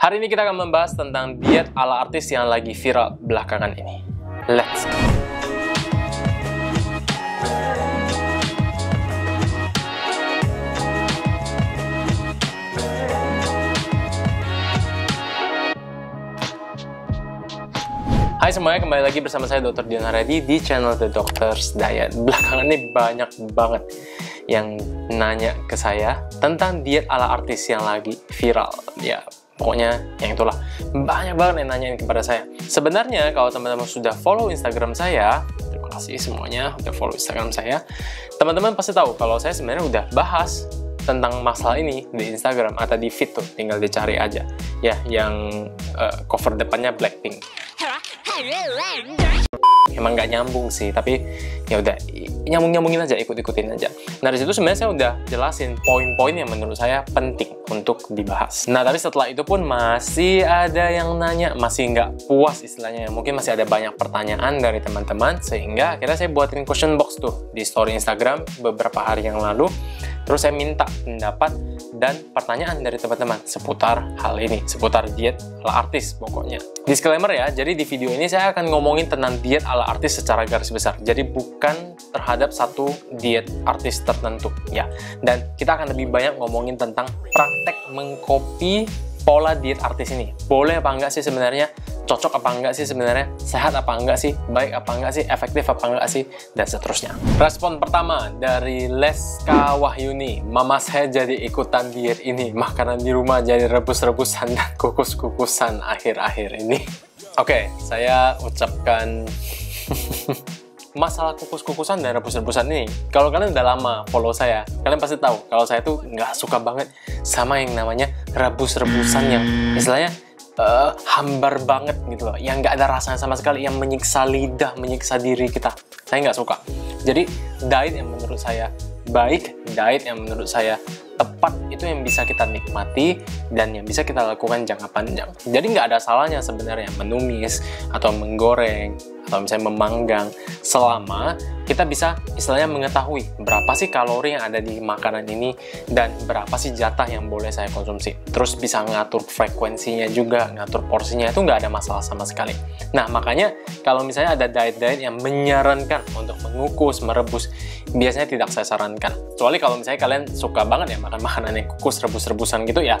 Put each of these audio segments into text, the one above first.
Hari ini kita akan membahas tentang diet ala artis yang lagi viral belakangan ini. Let's go! Hai semuanya, kembali lagi bersama saya Dr. Dion Haredi di channel The Doctor's Diet. Belakangan ini banyak banget yang nanya ke saya tentang diet ala artis yang lagi viral. Ya, pokoknya yang itulah. Banyak banget yang nanyain kepada saya. Sebenarnya kalau teman-teman sudah follow Instagram saya, terima kasih semuanya udah follow Instagram saya. Teman-teman pasti tahu kalau saya sebenarnya udah bahas tentang masalah ini di Instagram atau di feed tuh, tinggal dicari aja. Ya, yang cover depannya Blackpink. Emang nggak nyambung sih, tapi ya udah nyambungin aja, ikut-ikutin aja. Nah, dari situ sebenarnya saya udah jelasin poin-poin yang menurut saya penting untuk dibahas. Nah, tapi setelah itu pun masih ada yang nanya, masih nggak puas istilahnya. Mungkin masih ada banyak pertanyaan dari teman-teman, sehingga akhirnya saya buatin question box tuh di story Instagram beberapa hari yang lalu. Terus saya minta pendapat dan pertanyaan dari teman-teman seputar hal ini, seputar diet ala artis pokoknya. Disclaimer ya, jadi di video ini saya akan ngomongin tentang diet ala artis secara garis besar. Jadi bukan terhadap satu diet artis tertentu ya. Dan kita akan lebih banyak ngomongin tentang praktek mengcopy pola diet artis ini. Boleh apa enggak sih sebenarnya? Cocok apa enggak sih sebenarnya? Sehat apa enggak sih? Baik apa enggak sih? Efektif apa enggak sih? Dan seterusnya. Respon pertama dari Leska Wahyuni. Mama saya jadi ikutan diet ini. Makanan di rumah jadi rebus-rebusan dan kukus-kukusan akhir-akhir ini. Oke, saya ucapkan masalah kukus-kukusan dan rebus-rebusan ini, kalau kalian udah lama follow saya, kalian pasti tahu kalau saya tuh nggak suka banget sama yang namanya rebus-rebusan yang istilahnya hambar banget gitu loh, yang nggak ada rasanya sama sekali, yang menyiksa lidah, menyiksa diri kita. Saya nggak suka. Jadi diet yang menurut saya baik, diet yang menurut saya tepat, itu yang bisa kita nikmati dan yang bisa kita lakukan jangka panjang. Jadi nggak ada salahnya sebenarnya menumis atau menggoreng atau misalnya memanggang, selama kita bisa istilahnya mengetahui berapa sih kalori yang ada di makanan ini dan berapa sih jatah yang boleh saya konsumsi. Terus bisa ngatur frekuensinya juga, ngatur porsinya, itu nggak ada masalah sama sekali. Nah, makanya kalau misalnya ada diet-diet yang menyarankan untuk mengukus, merebus, biasanya tidak saya sarankan. Kecuali kalau misalnya kalian suka banget ya makan makanan yang kukus, rebus-rebusan gitu ya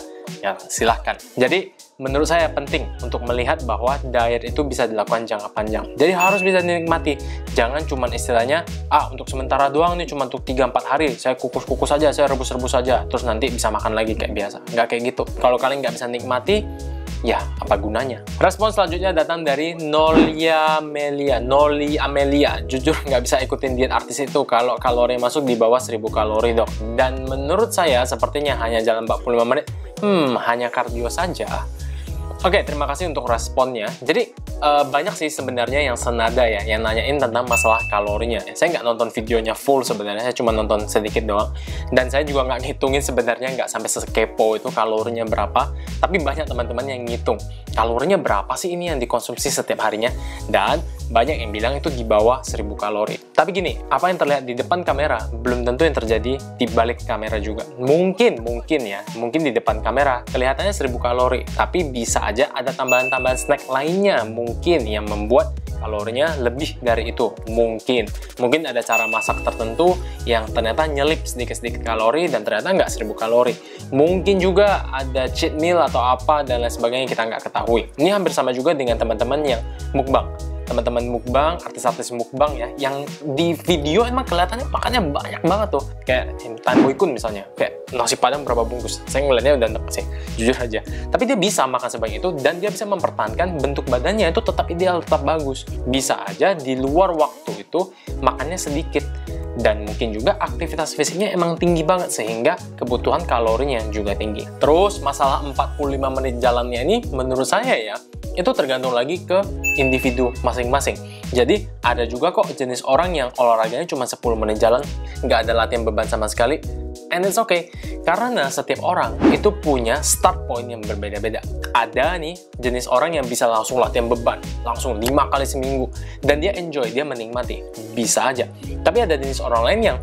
silahkan. Jadi menurut saya penting untuk melihat bahwa diet itu bisa dilakukan jangka panjang. Jadi harus bisa dinikmati. Jangan cuman istilahnya, untuk sementara doang nih, cuma untuk 3-4 hari, saya kukus-kukus aja, saya rebus-rebus aja, terus nanti bisa makan lagi kayak biasa. Nggak kayak gitu. Kalau kalian nggak bisa nikmati, ya apa gunanya? Respon selanjutnya datang dari Noli Amelia. Jujur nggak bisa ikutin diet artis itu kalau kalori masuk di bawah 1000 kalori, dok. Dan menurut saya sepertinya hanya jalan 45 menit. Hanya kardio saja. Oke, terima kasih untuk responnya. Jadi banyak sih sebenarnya yang senada ya, yang nanyain tentang masalah kalorinya. Saya nggak nonton videonya full sebenarnya, saya cuma nonton sedikit doang. Dan saya juga nggak ngitungin sebenarnya, nggak sampai sekepo itu kalorinya berapa. Tapi banyak teman-teman yang ngitung kalorinya berapa sih ini yang dikonsumsi setiap harinya. Dan banyak yang bilang itu di bawah 1000 kalori. Tapi gini, apa yang terlihat di depan kamera belum tentu yang terjadi di balik kamera juga. Mungkin di depan kamera kelihatannya 1000 kalori, tapi bisa aja ada tambahan-tambahan snack lainnya mungkin yang membuat kalorinya lebih dari itu. Mungkin ada cara masak tertentu yang ternyata nyelip sedikit-sedikit kalori dan ternyata nggak 1000 kalori. Mungkin juga ada cheat meal atau apa dan lain sebagainya yang kita nggak ketahui. Ini hampir sama juga dengan teman-teman yang mukbang. Teman-teman mukbang, artis-artis mukbang ya, yang di video emang kelihatannya makannya banyak banget tuh. Kayak Tan Boy Kun misalnya, kayak nasi padang berapa bungkus. Saya ngeliatnya udah enak sih, jujur aja. Tapi dia bisa makan sebanyak itu dan dia bisa mempertahankan bentuk badannya itu tetap ideal, tetap bagus. Bisa aja di luar waktu itu makannya sedikit. Dan mungkin juga aktivitas fisiknya emang tinggi banget sehingga kebutuhan kalorinya juga tinggi. Terus masalah 45 menit jalannya ini menurut saya ya, itu tergantung lagi ke individu masing-masing. Jadi ada juga kok jenis orang yang olahraganya cuma 10 menit jalan, nggak ada latihan beban sama sekali, and it's okay. Karena setiap orang itu punya start point yang berbeda-beda. Ada nih jenis orang yang bisa langsung latihan beban, langsung 5 kali seminggu, dan dia enjoy, dia menikmati, bisa aja. Tapi ada jenis orang lain yang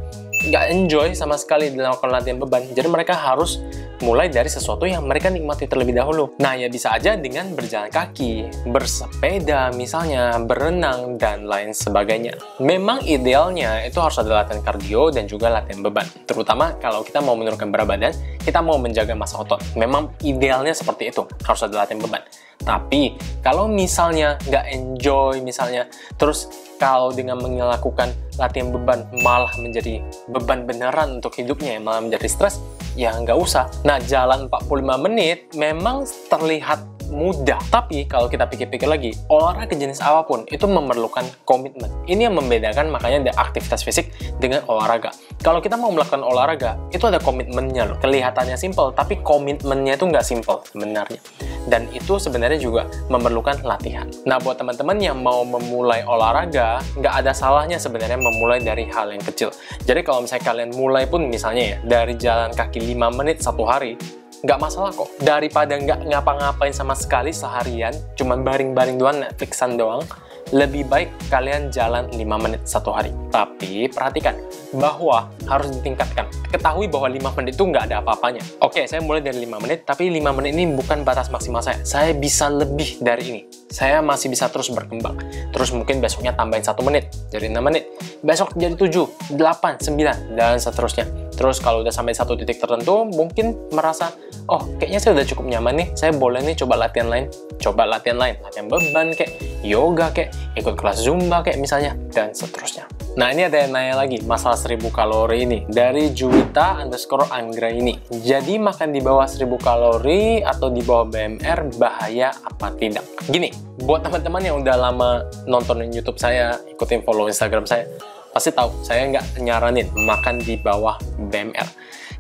nggak enjoy sama sekali dilakukan latihan beban, jadi mereka harus mulai dari sesuatu yang mereka nikmati terlebih dahulu. Nah, ya bisa aja dengan berjalan kaki, bersepeda misalnya, berenang, dan lain sebagainya. Memang idealnya itu harus ada latihan kardio dan juga latihan beban. Terutama kalau kita mau menurunkan berat badan, kita mau menjaga massa otot. Memang idealnya seperti itu, harus ada latihan beban. Tapi, kalau misalnya nggak enjoy misalnya, terus kalau dengan melakukan latihan beban malah menjadi beban beneran untuk hidupnya, malah menjadi stres, ya nggak usah. Nah, jalan 45 menit memang terlihat mudah. Tapi kalau kita pikir-pikir lagi, olahraga jenis apapun itu memerlukan komitmen. Ini yang membedakan makanya ada aktivitas fisik dengan olahraga. Kalau kita mau melakukan olahraga, itu ada komitmennya loh. Kelihatannya simple, tapi komitmennya itu nggak simple sebenarnya. Dan itu sebenarnya juga memerlukan latihan. Nah, buat teman-teman yang mau memulai olahraga, nggak ada salahnya sebenarnya memulai dari hal yang kecil. Jadi kalau misalnya kalian mulai pun misalnya ya, dari jalan kaki 5 menit satu hari, nggak masalah kok. Daripada nggak ngapa-ngapain sama sekali seharian, cuman baring-baring doang, Netflixan doang, lebih baik kalian jalan 5 menit satu hari. Tapi perhatikan bahwa harus ditingkatkan. Ketahui bahwa 5 menit itu nggak ada apa-apanya. Oke, saya mulai dari 5 menit, tapi 5 menit ini bukan batas maksimal saya. Saya bisa lebih dari ini. Saya masih bisa terus berkembang. Terus mungkin besoknya tambahin 1 menit, jadi 6 menit. Besok jadi 7, 8, 9, dan seterusnya. Terus kalau udah sampai satu titik tertentu, mungkin merasa, oh kayaknya saya udah cukup nyaman nih, saya boleh nih coba latihan lain. Coba latihan lain, latihan beban kayak, yoga kayak, ikut kelas Zumba kayak misalnya, dan seterusnya. Nah, ini ada yang nanya lagi, masalah 1000 kalori ini. Dari Juwita_Anggra ini. Jadi makan di bawah 1000 kalori atau di bawah BMR bahaya apa tidak? Gini, buat teman-teman yang udah lama nontonin YouTube saya, ikutin follow Instagram saya, pasti tahu saya nggak nyaranin makan di bawah BMR.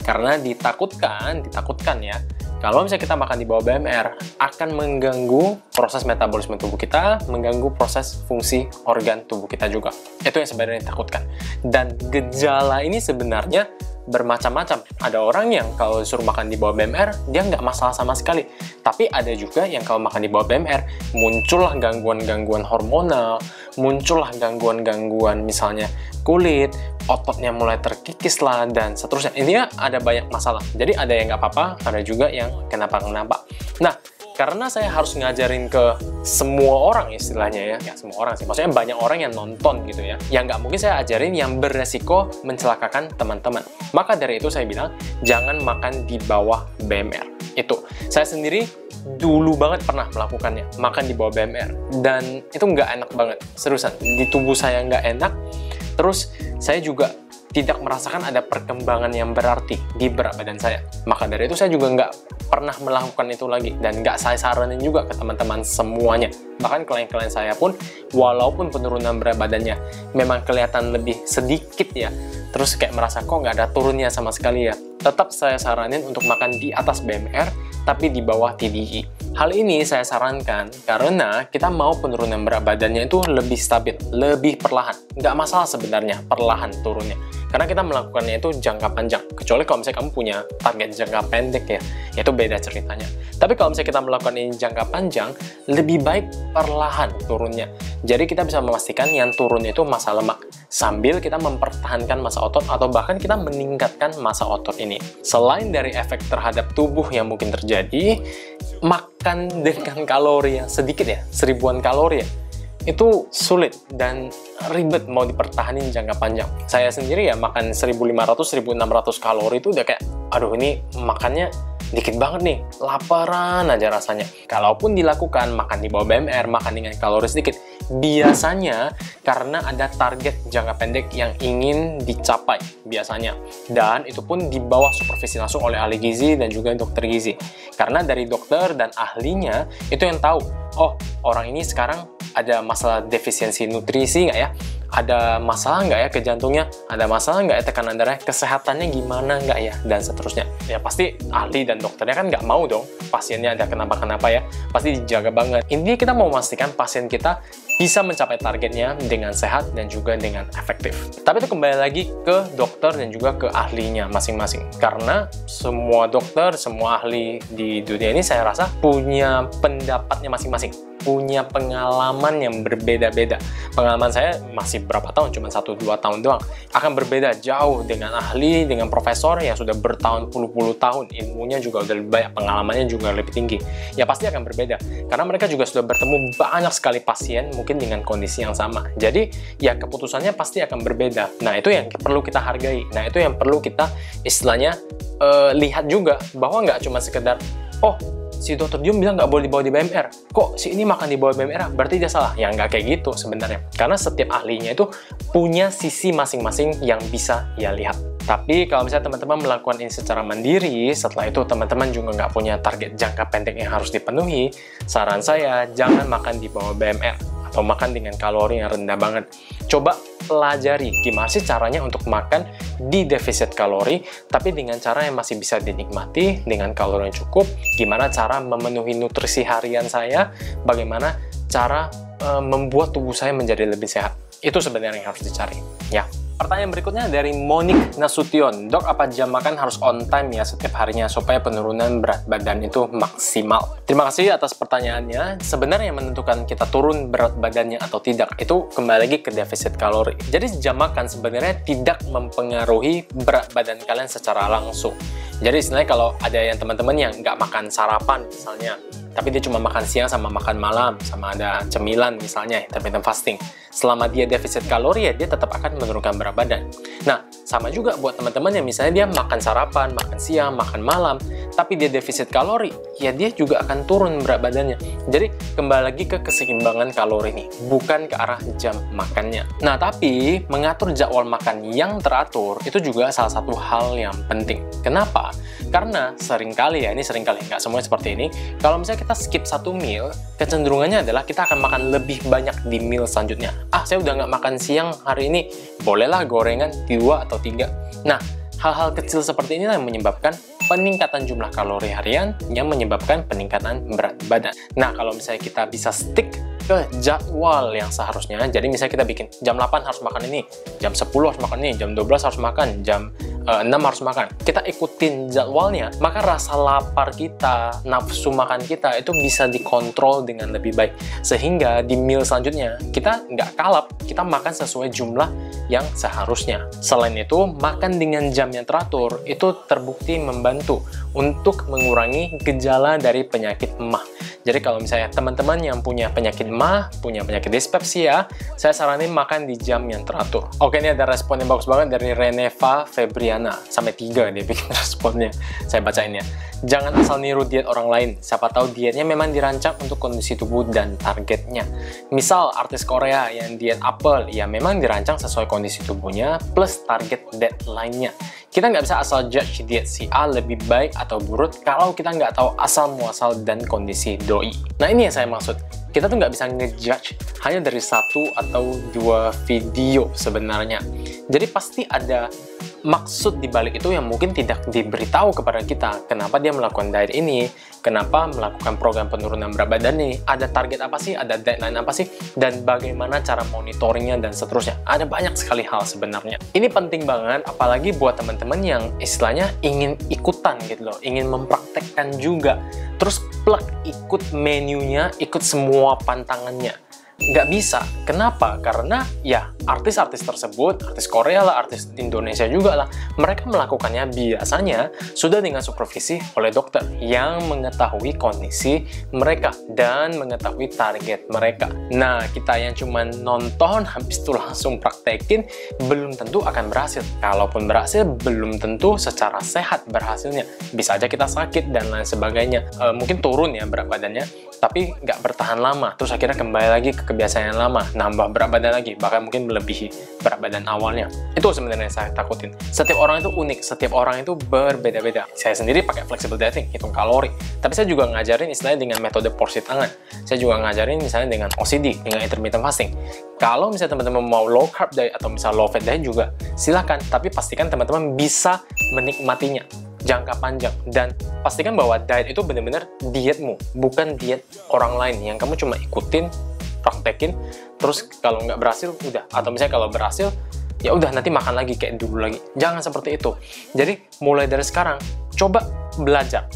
Karena ditakutkan ya, kalau misalnya kita makan di bawah BMR, akan mengganggu proses metabolisme tubuh kita, mengganggu proses fungsi organ tubuh kita juga. Itu yang sebenarnya ditakutkan. Dan gejala ini sebenarnya bermacam-macam. Ada orang yang kalau disuruh makan di bawah BMR, dia nggak masalah sama sekali. Tapi ada juga yang kalau makan di bawah BMR, muncullah gangguan-gangguan hormonal, muncullah gangguan-gangguan misalnya kulit, ototnya mulai terkikis lah, dan seterusnya. Intinya ada banyak masalah. Jadi ada yang nggak apa-apa, ada juga yang kenapa-kenapa. Nah, karena saya harus ngajarin ke semua orang istilahnya ya semua orang sih, maksudnya banyak orang yang nonton gitu ya, yang nggak mungkin saya ajarin yang beresiko mencelakakan teman-teman. Maka dari itu saya bilang, jangan makan di bawah BMR. Itu, saya sendiri dulu banget pernah melakukannya, makan di bawah BMR, dan itu nggak enak banget, seriusan, di tubuh saya nggak enak, terus saya juga tidak merasakan ada perkembangan yang berarti di berat badan saya. Maka dari itu saya juga nggak pernah melakukan itu lagi, dan nggak saya saranin juga ke teman-teman semuanya. Bahkan klien-klien saya pun, walaupun penurunan berat badannya memang kelihatan lebih sedikit ya, terus kayak merasa kok nggak ada turunnya sama sekali ya, tetap saya saranin untuk makan di atas BMR, tapi di bawah TDI. Hal ini saya sarankan karena kita mau penurunan berat badannya itu lebih stabil, lebih perlahan. Nggak masalah sebenarnya perlahan turunnya, karena kita melakukannya itu jangka panjang. Kecuali kalau misalnya kamu punya target jangka pendek ya, itu beda ceritanya. Tapi kalau misalnya kita melakukan ini jangka panjang, lebih baik perlahan turunnya. Jadi kita bisa memastikan yang turun itu massa lemak, sambil kita mempertahankan massa otot atau bahkan kita meningkatkan massa otot ini. Selain dari efek terhadap tubuh yang mungkin terjadi, makan dengan kalori yang sedikit ya, 1000-an kalori ya, itu sulit dan ribet mau dipertahanin jangka panjang. Saya sendiri ya makan 1500-1600 kalori itu udah kayak, aduh ini makannya dikit banget nih, laparan aja rasanya. Kalaupun dilakukan makan di bawah BMR, makan dengan kalori sedikit, biasanya karena ada target jangka pendek yang ingin dicapai biasanya, dan itu pun di bawah supervisi langsung oleh ahli gizi dan juga dokter gizi. Karena dari dokter dan ahlinya itu yang tahu, oh orang ini sekarang ada masalah defisiensi nutrisi nggak ya? Ada masalah nggak ya ke jantungnya? Ada masalah nggak ya tekanan darah? Kesehatannya gimana nggak ya? Dan seterusnya. Ya pasti ahli dan dokternya kan nggak mau dong pasiennya ada kenapa-kenapa ya. Pasti dijaga banget. Intinya kita mau memastikan pasien kita bisa mencapai targetnya dengan sehat dan juga dengan efektif. Tapi itu kembali lagi ke dokter dan juga ke ahlinya masing-masing. Karena semua dokter, semua ahli di dunia ini saya rasa punya pendapatnya masing-masing, punya pengalaman yang berbeda-beda. Pengalaman saya masih sedikit berapa tahun, cuma 1-2 tahun doang, akan berbeda jauh dengan ahli, dengan profesor yang sudah bertahun puluh tahun, ilmunya juga udah lebih banyak, pengalamannya juga lebih tinggi. Ya pasti akan berbeda, karena mereka juga sudah bertemu banyak sekali pasien mungkin dengan kondisi yang sama. Jadi ya keputusannya pasti akan berbeda. Nah itu yang perlu kita hargai. Nah itu yang perlu kita istilahnya lihat juga, bahwa nggak cuma sekedar, oh si Dr. Dium bilang nggak boleh dibawa di BMR, kok si ini makan di bawah BMR, berarti dia salah. Ya nggak kayak gitu sebenarnya, karena setiap ahlinya itu punya sisi masing-masing yang bisa ia lihat. Tapi kalau misalnya teman-teman melakukan ini secara mandiri, setelah itu teman-teman juga nggak punya target jangka pendek yang harus dipenuhi, saran saya jangan makan di bawah BMR atau makan dengan kalori yang rendah banget. Coba pelajari gimana sih caranya untuk makan di defisit kalori, tapi dengan cara yang masih bisa dinikmati, dengan kalori yang cukup, gimana cara memenuhi nutrisi harian saya, bagaimana cara membuat tubuh saya menjadi lebih sehat. Itu sebenarnya yang harus dicari. Ya. Pertanyaan berikutnya dari Monik Nasution. Dok, apa jam makan harus on time ya setiap harinya supaya penurunan berat badan itu maksimal? Terima kasih atas pertanyaannya. Sebenarnya yang menentukan kita turun berat badannya atau tidak itu kembali lagi ke defisit kalori. Jadi jam makan sebenarnya tidak mempengaruhi berat badan kalian secara langsung. Jadi istilahnya kalau ada yang teman-teman yang nggak makan sarapan misalnya, tapi dia cuma makan siang sama makan malam, sama ada cemilan misalnya, intermittent fasting. Selama dia defisit kalori ya dia tetap akan menurunkan berat badan. Nah, sama juga buat teman-teman yang misalnya dia makan sarapan, makan siang, makan malam, tapi dia defisit kalori, ya dia juga akan turun berat badannya. Jadi kembali lagi ke keseimbangan kalori nih, bukan ke arah jam makannya. Nah, tapi mengatur jadwal makan yang teratur itu juga salah satu hal yang penting. Kenapa? Karena seringkali ya, ini seringkali, nggak semuanya seperti ini, kalau misalnya kita skip satu meal, kecenderungannya adalah kita akan makan lebih banyak di meal selanjutnya. Ah, saya udah nggak makan siang hari ini, bolehlah gorengan 2 atau 3. Nah, hal-hal kecil seperti ini yang menyebabkan peningkatan jumlah kalori harian yang menyebabkan peningkatan berat badan. Nah, kalau misalnya kita bisa stick ke jadwal yang seharusnya, jadi misalnya kita bikin jam 8 harus makan ini, jam 10 harus makan ini, jam 12 harus makan, jam 6 harus makan. Kita ikutin jadwalnya, maka rasa lapar kita, nafsu makan kita itu bisa dikontrol dengan lebih baik. Sehingga di meal selanjutnya, kita nggak kalap, kita makan sesuai jumlah yang seharusnya. Selain itu, makan dengan jam yang teratur itu terbukti membantu untuk mengurangi gejala dari penyakit MAH. Jadi kalau misalnya teman-teman yang punya penyakit MAH, punya penyakit dispepsia, saya saranin makan di jam yang teratur. Oke, ini ada respon yang bagus banget dari Reneva Febriana. Sampai 3 dia bikin responnya. Saya bacain ya. Jangan asal niru diet orang lain. Siapa tahu dietnya memang dirancang untuk kondisi tubuh dan targetnya. Misal artis Korea yang diet apel, ya memang dirancang sesuai kondisi tubuhnya plus target deadline-nya. Kita nggak bisa asal judge diet si A lebih baik atau buruk kalau kita nggak tahu asal muasal dan kondisi doi. Nah ini yang saya maksud. Kita tuh nggak bisa ngejudge hanya dari 1 atau 2 video sebenarnya. Jadi pasti ada maksud di balik itu yang mungkin tidak diberitahu kepada kita. Kenapa dia melakukan diet ini? Kenapa melakukan program penurunan berat badan ini? Ada target apa sih? Ada deadline apa sih? Dan bagaimana cara monitoringnya dan seterusnya? Ada banyak sekali hal sebenarnya. Ini penting banget, apalagi buat teman-teman yang istilahnya ingin ikutan gitu loh, ingin mempraktekkan juga. Terus plug ikut menunya, ikut semua pantangannya. Nggak bisa. Kenapa? Karena ya artis-artis tersebut, artis Korea lah, artis Indonesia juga lah, mereka melakukannya biasanya sudah dengan supervisi oleh dokter yang mengetahui kondisi mereka dan mengetahui target mereka. Nah, kita yang cuma nonton habis itu langsung praktekin belum tentu akan berhasil. Kalaupun berhasil, belum tentu secara sehat berhasilnya. Bisa aja kita sakit dan lain sebagainya. Mungkin turun ya berat badannya, tapi nggak bertahan lama. Terus akhirnya kembali lagi ke kebiasaan yang lama, nambah berat badan lagi, bahkan mungkin melebihi berat badan awalnya. Itu sebenarnya saya takutin. Setiap orang itu unik, setiap orang itu berbeda-beda. Saya sendiri pakai flexible dieting, hitung kalori. Tapi saya juga ngajarin istilahnya dengan metode porsi tangan. Saya juga ngajarin misalnya dengan OCD, dengan intermittent fasting. Kalau misalnya teman-teman mau low carb diet atau misalnya low fat diet juga, silakan. Tapi pastikan teman-teman bisa menikmatinya jangka panjang, dan pastikan bahwa diet itu benar-benar dietmu, bukan diet orang lain yang kamu cuma ikutin, praktekin, terus kalau nggak berhasil udah, atau misalnya kalau berhasil ya udah nanti makan lagi kayak dulu lagi. Jangan seperti itu. Jadi mulai dari sekarang coba belajar,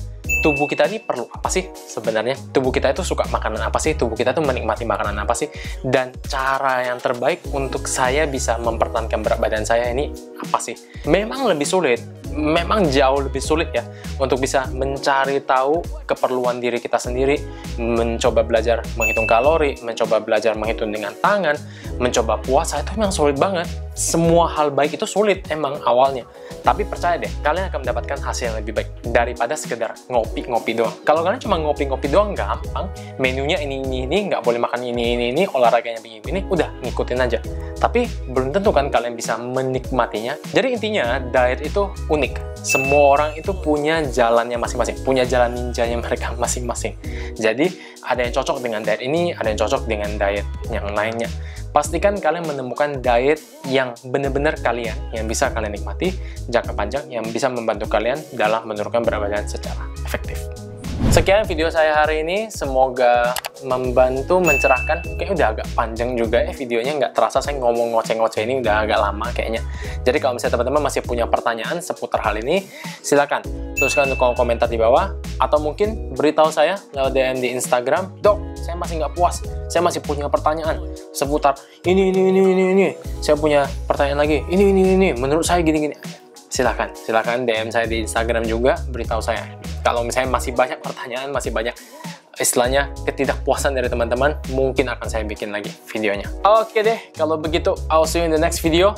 tubuh kita ini perlu apa sih sebenarnya? Tubuh kita itu suka makanan apa sih? Tubuh kita tuh menikmati makanan apa sih? Dan cara yang terbaik untuk saya bisa mempertahankan berat badan saya ini apa sih? Memang lebih sulit, memang jauh lebih sulit ya untuk bisa mencari tahu keperluan diri kita sendiri, mencoba belajar menghitung kalori, mencoba belajar menghitung dengan tangan, mencoba puasa, itu memang sulit banget. Semua hal baik itu sulit emang awalnya. Tapi percaya deh, kalian akan mendapatkan hasil yang lebih baik daripada sekedar ngopi-ngopi doang. Kalau kalian cuma ngopi-ngopi doang, gampang. Menunya ini, nggak boleh makan ini, olahraganya begini, udah ngikutin aja. Tapi belum tentu kan kalian bisa menikmatinya. Jadi intinya, diet itu unik. Semua orang itu punya jalannya masing-masing, punya jalan ninjanya mereka masing-masing. Jadi ada yang cocok dengan diet ini, ada yang cocok dengan diet yang lainnya. Pastikan kalian menemukan diet yang benar-benar kalian, yang bisa kalian nikmati jangka panjang, yang bisa membantu kalian dalam menurunkan berat badan secara efektif. Sekian video saya hari ini, semoga membantu mencerahkan. Kayaknya udah agak panjang juga ya videonya, nggak terasa saya ngomong ngoceh-ngoceh ini udah agak lama kayaknya. Jadi kalau misalnya teman-teman masih punya pertanyaan seputar hal ini, silakan tuliskan di kolom komentar di bawah, atau mungkin beritahu saya lewat DM di Instagram. Dok, saya masih nggak puas, saya masih punya pertanyaan seputar ini. Saya punya pertanyaan lagi, ini, menurut saya gini. Silahkan DM saya di Instagram juga, beritahu saya. Kalau misalnya masih banyak pertanyaan, masih banyak istilahnya ketidakpuasan dari teman-teman, mungkin akan saya bikin lagi videonya. Oke deh, kalau begitu, I'll see you in the next video.